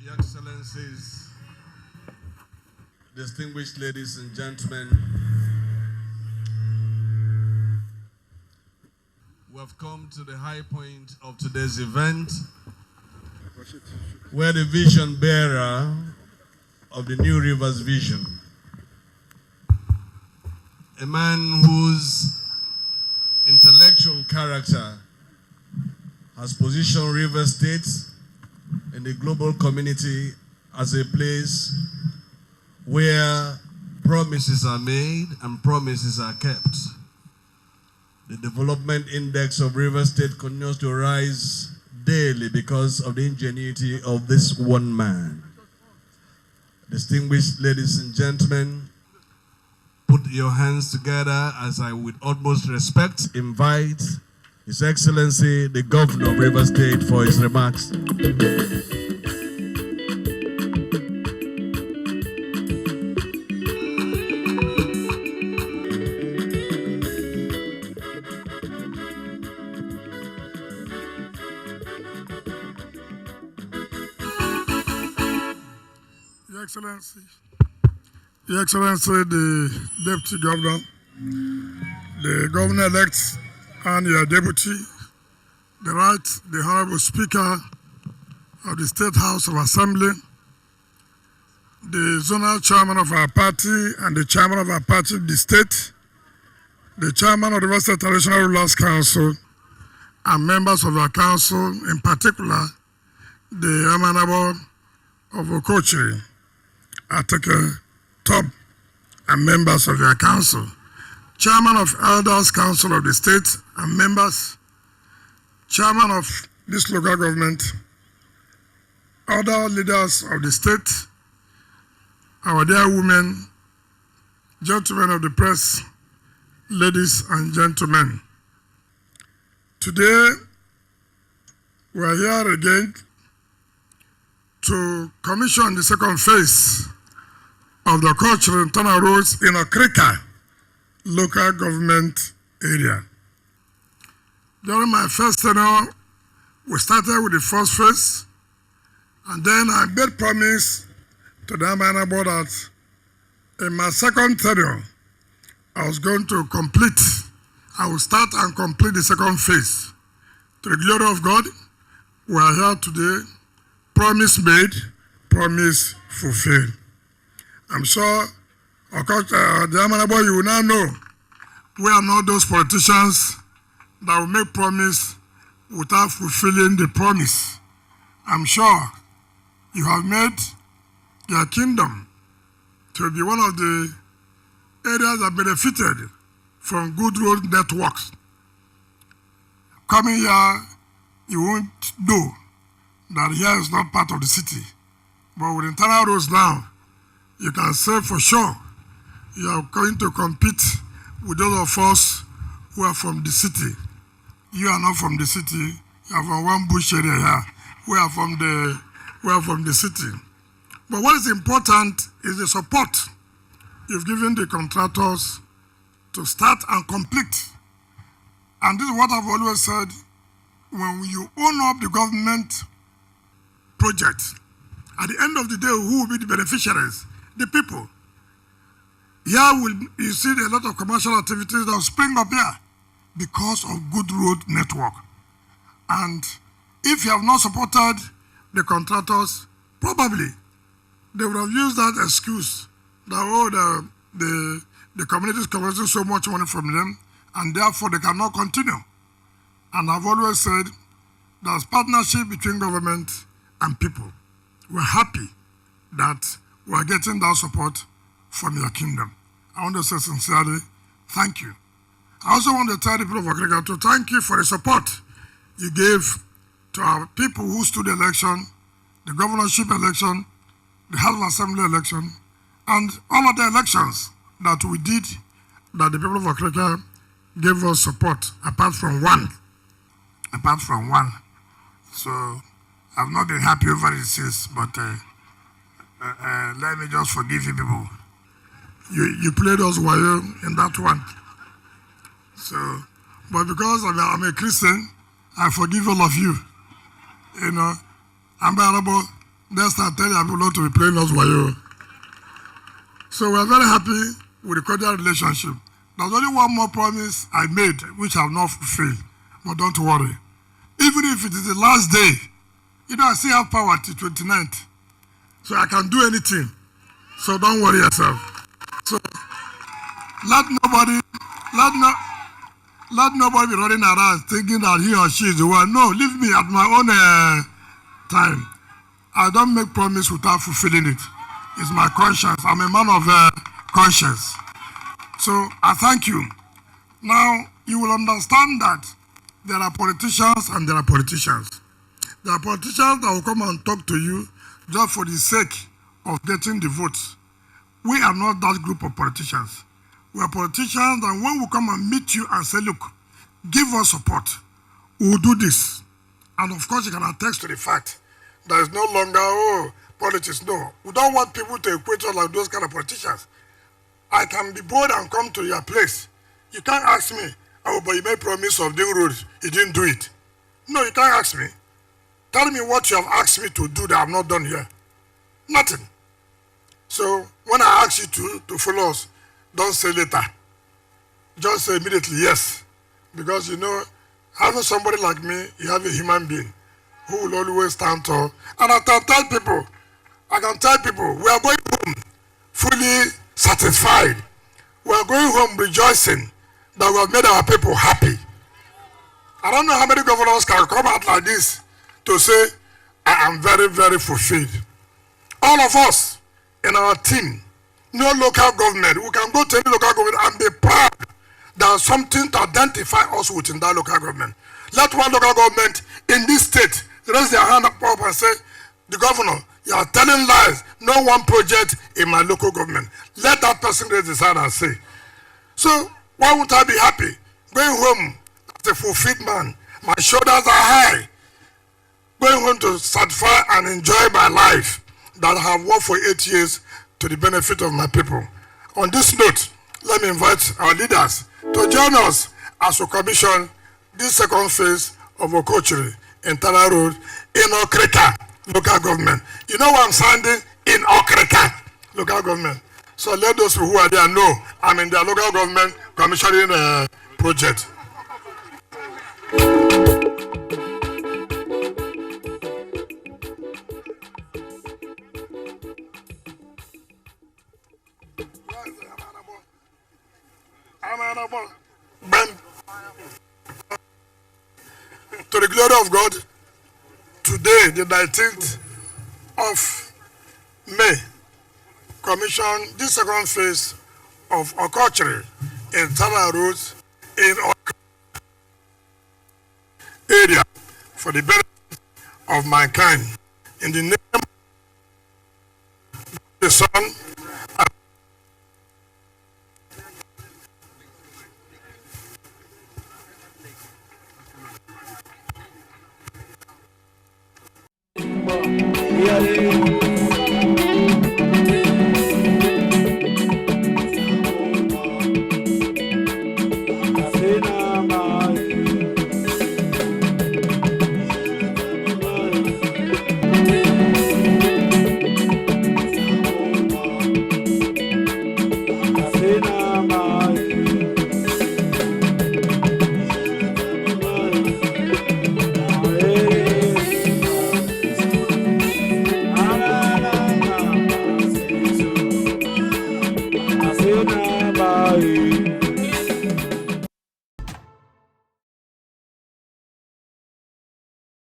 Your Excellencies, distinguished ladies and gentlemen, we have come to the high point of today's event, where the vision bearer of the New Rivers vision, a man whose intellectual character has positioned Rivers State in the global community as a place where promises are made and promises are kept. The development index of Rivers State continues to rise daily because of the ingenuity of this one man. Distinguished ladies and gentlemen, put your hands together as I, with utmost respect, invite His Excellency, the Governor of Rivers State, for his remarks. Your Excellency, the Deputy Governor, the Governor-elect and your Deputy, the Honorable Speaker of the State House of Assembly, the Zonal Chairman of our party and the Chairman of our party in the state, the Chairman of the Rivers State Traditional Rulers Council, and members of our council, in particular, the Honorable of Okochi, Ateke, Top, and members of your council, Chairman of Elders Council of the state and members, Chairman of this local government, other leaders of the state, our dear women, gentlemen of the press, ladies and gentlemen. Today, we are here again to commission the second phase of the cultural internal roads in Okrika local government area. During my first tenure, we started with the first phase, and then I made promise to the Honorable that in my second tenure, I was going to I will start and complete the second phase. To the glory of God, we are here today. Promise made, promise fulfilled. I'm sure, of course, the Honorable, you will now know we are not those politicians that will make promise without fulfilling the promise. I'm sure you have made your kingdom to be one of the areas that benefited from good road networks. Coming here, you won't know that here is not part of the city. But with internal roads now, you can say for sure you are going to compete with those of us who are from the city. You are not from the city. You are from one bush area here. We are from the city. But what is important is the support you've given the contractors to start and complete. And this is what I've always said: when you own up the government project, at the end of the day, who will be the beneficiaries? The people. Here you see a lot of commercial activities that will spring up here because of good road network. And if you have not supported the contractors, probably they would have used that excuse that the community is collecting so much money from them and therefore they cannot continue. And I've always said there's partnership between government and people. We're happy that we're getting that support from your kingdom. I want to say sincerely, thank you. I also want to tell the people of Okrika to thank you for the support you gave to our people who stood the election, the governorship election, the House of Assembly election, and all of the elections that we did, that the people of Okrika gave us support, apart from one. So I've not been happy over it since, but let me just forgive you people. You played us wayo in that one. So, but because I'm a Christian, I forgive all of you. You know, Honorable, Next time, tell your people not to be playing us wayo. So we are very happy with the cordial relationship. There's only one more promise I made, which I have not fulfilled. But don't worry. Even if it is the last day, I still have power till 29th. So I can do anything. So don't worry yourself. So let nobody be running around thinking that he or she is the one. No, leave me at my own time. I don't make promise without fulfilling it. It's my conscience. I'm a man of conscience. So I thank you. Now you will understand that there are politicians and there are politicians. There are politicians that will come and talk to you just for the sake of getting the votes. We are not that group of politicians. We are politicians, and when we come and meet you and say, look, give us support, we will do this. And of course, you can attest to the fact that it's no longer, politics. No. We don't want people to equate us like those kind of politicians. I can be bold and come to your place. You can't ask me, but you made promise of doing roads. You didn't do it. No, you can't ask me. Tell me what you have asked me to do that I have not done here. Nothing. So when I ask you to follow us, don't say later. Just say immediately yes. Because having somebody like me, you have a human being who will always stand tall. And I can tell people, we are going home fully satisfied. We are going home rejoicing that we have made our people happy. I don't know how many governors can come out like this to say, I am very, very fulfilled. All of us in our team, no local government, we can go to any local government and be proud there's something to identify us with in that local government. Let one local government in this state raise their hand up and say, the governor, you are telling lies, no one project in my local government. Let that person raise his hand and say. So why won't I be happy? Going home as a fulfilled man, my shoulders are high. Going home to satisfy and enjoy my life that I have worked for 8 years to the benefit of my people. On this note, let me invite our leaders to join us as we commission this second phase of Okochiri in Tala Road in Okrika local government. You know what I'm sounding? In Okrika local government. So let those who are there know I'm in their local government commissioning a project. To the glory of God, today, the 19th of May, commission this second phase of Okochiri in Tala Road in area for the benefit of mankind. In the name of the Son, Bye.